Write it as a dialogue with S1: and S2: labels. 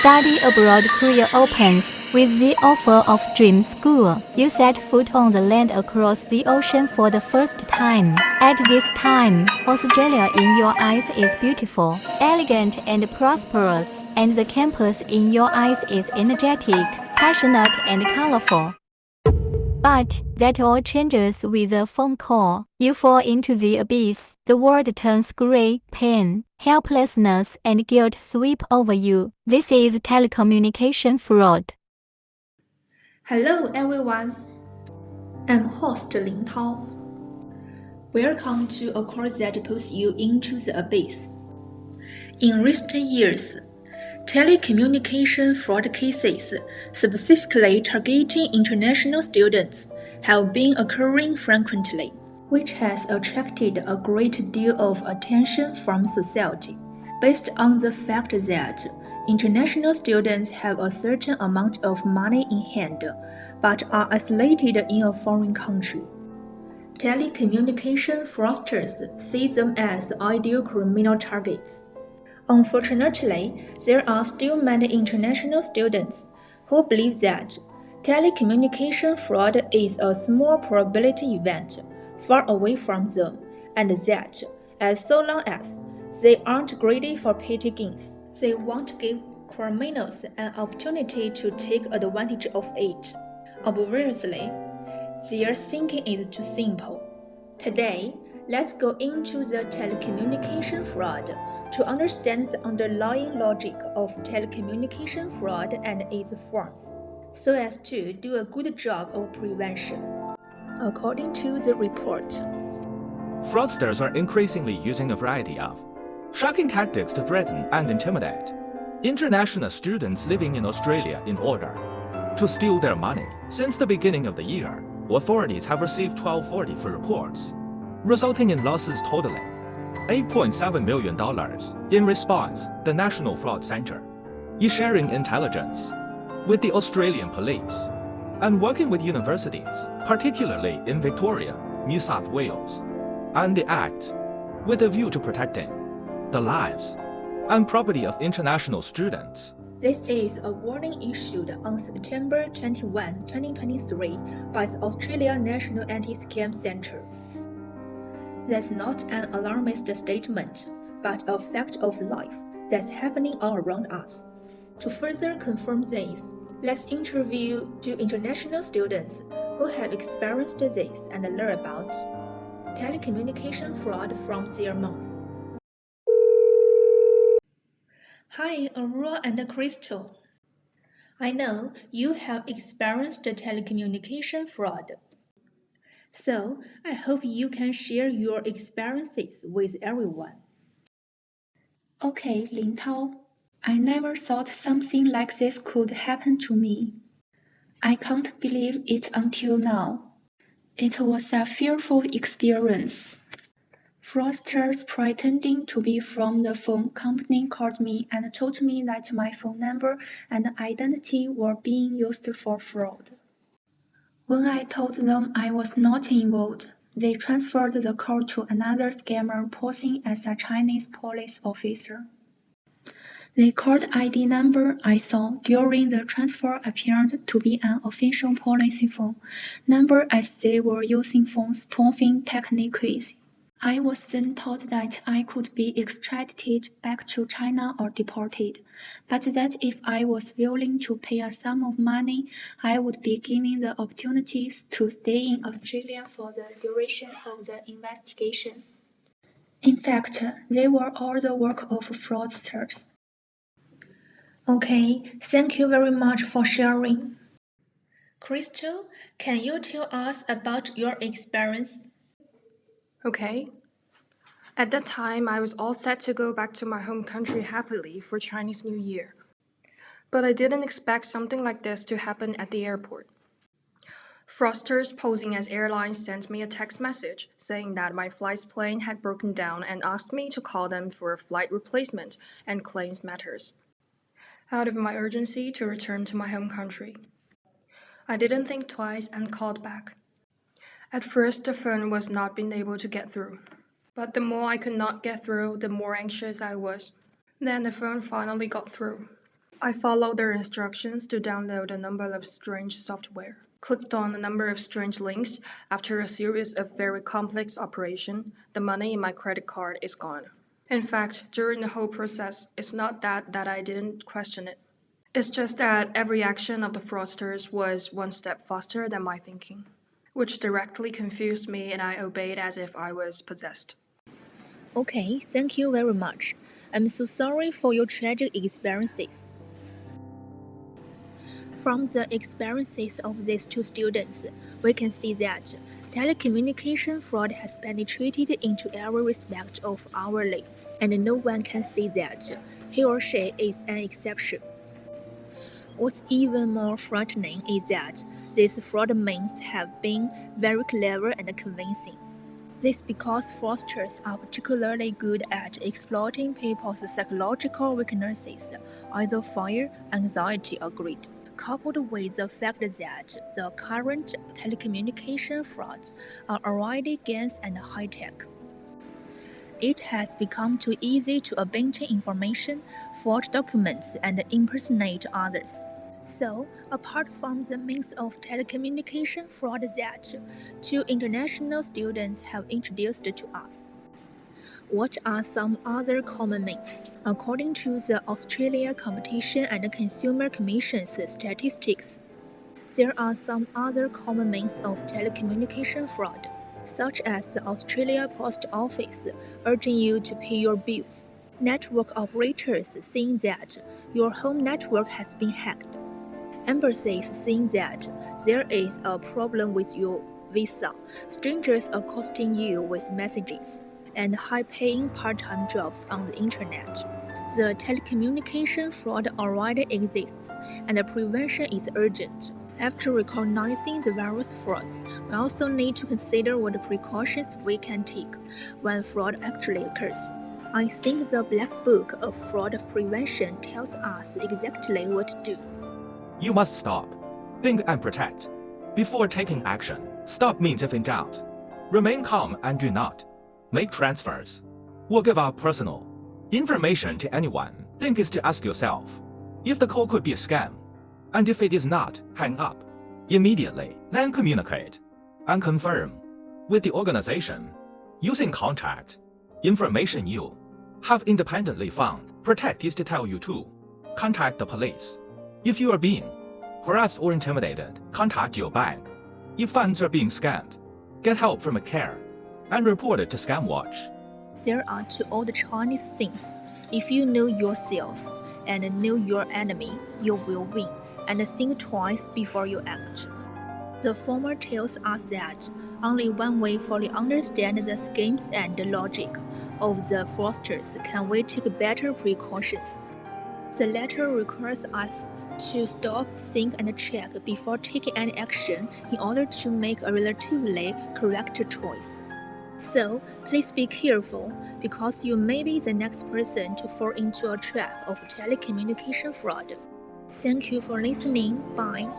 S1: Study abroad career opens with the offer of Dream School. You set foot on the land across the ocean for the first time. At this time, Australia in your eyes is beautiful, elegant and prosperous, and the campus in your eyes is energetic, passionate and colorful. But that all changes with a phone call. You fall into the abyss. The world turns gray, pain, helplessness, and guilt sweep over you. This is telecommunication fraud.
S2: Hello everyone, I'm host Lin Tao. Welcome to a course that puts you into the abyss. In recent years, telecommunication fraud cases, specifically targeting international students, have been occurring frequently, which has attracted a great deal of attention from society, based on the fact that international students have a certain amount of money in hand, but are isolated in a foreign country. Telecommunication fraudsters see them as ideal criminal targets. Unfortunately, there are still many international students who believe that telecommunication fraud is a small probability event far away from them, and that, as so long as they aren't greedy for petty gains, they won't give criminals an opportunity to take advantage of it. Obviously, their thinking is too simple. Today, let's go into the telecommunication fraud to understand the underlying logic of telecommunication fraud and its forms, so as to do a good job of prevention. According to the report,
S3: fraudsters are increasingly using a variety of shocking tactics to threaten and intimidate international students living in Australia in order to steal their money. Since the beginning of the year, authorities have received 1,244 reports, resulting in losses totaling $8.7 million. In response, the National Fraud Centre is sharing intelligence with the Australian police and working with universities, particularly in Victoria, New South Wales, and the Act, with a view to protecting the lives and property of international students.
S2: This is a warning issued on September 21, 2023 by the Australia National Anti-Scam Centre. That's not an alarmist statement, but a fact of life that's happening all around us. To further confirm this, let's interview two international students who have experienced this and learn about telecommunication fraud from their mouths. Hi, Aurora and Crystal. I know you have experienced telecommunication fraud. So, I hope you can share your experiences with everyone.
S4: Okay, Lin Tao. I never thought something like this could happen to me. I can't believe it until now. It was a fearful experience. Fraudsters pretending to be from the phone company called me and told me that my phone number and identity were being used for fraud. When I told them I was not involved, they transferred the call to another scammer posing as a Chinese police officer. The called ID number I saw during the transfer appeared to be an official police phone number as they were using phone spoofing techniques. I was then told that I could be extradited back to China or deported, but that if I was willing to pay a sum of money, I would be given the opportunity to stay in Australia for the duration of the investigation. In fact, they were all the work of fraudsters.
S2: Okay, thank you very much for sharing. Crystal, can you tell us about your experience?
S5: Okay. At that time, I was all set to go back to my home country happily for Chinese New Year. But I didn't expect something like this to happen at the airport. Fraudsters posing as airlines sent me a text message saying that my flight's plane had broken down and asked me to call them for a flight replacement and claims matters, out of my urgency to return to my home country. I didn't think twice and called back. At first, the phone was not being able to get through. But the more I could not get through, the more anxious I was. Then the phone finally got through. I followed their instructions to download a number of strange software, clicked on a number of strange links. After a series of very complex operations, the money in my credit card is gone. In fact, during the whole process, it's not that I didn't question it. It's just that every action of the fraudsters was one step faster than my thinking, which directly confused me and I obeyed as if I was possessed.
S2: Okay, thank you very much. I'm so sorry for your tragic experiences. From the experiences of these two students, we can see that telecommunication fraud has penetrated into every respect of our lives, and no one can say that he or she is an exception. What's even more frightening is that these fraud means have been very clever and convincing. This because fraudsters are particularly good at exploiting people's psychological weaknesses, either fear, anxiety, or greed. Coupled with the fact that the current telecommunication frauds are already games and high-tech, it has become too easy to obtain information, forge documents, and impersonate others. So, apart from the means of telecommunication fraud that two international students have introduced to us, what are some other common means? According to the Australia Competition and Consumer Commission's statistics, there are some other common means of telecommunication fraud, such as the Australia Post Office urging you to pay your bills, network operators saying that your home network has been hacked, embassies saying that there is a problem with your visa, strangers accosting you with messages, and high-paying part-time jobs on the internet. The telecommunication fraud already exists, and the prevention is urgent. After recognizing the various frauds, we also need to consider what precautions we can take when fraud actually occurs. I think the Black Book of Fraud Prevention tells us exactly what to do.
S3: You must stop. Think and protect. Before taking action, stop means if in doubt. Remain calm and do not make transfers or give out personal information to anyone. Think is to ask yourself if the call could be a scam, and if it is not, hang up immediately. Then communicate and confirm with the organization using contact information you have independently found. Protect is to tell you to contact the police. If you are being harassed or intimidated, contact your bank. If funds are being scammed, get help from a care and report it to ScamWatch.
S2: There are two old Chinese things. If you know yourself and know your enemy, you will win, and think twice before you act. The former tells us that only when we fully understand the schemes and the logic of the fraudsters can we take better precautions. The latter requires us to stop, think, and check before taking any action in order to make a relatively correct choice. So, please be careful, because you may be the next person to fall into a trap of telecommunication fraud. Thank you for listening. Bye.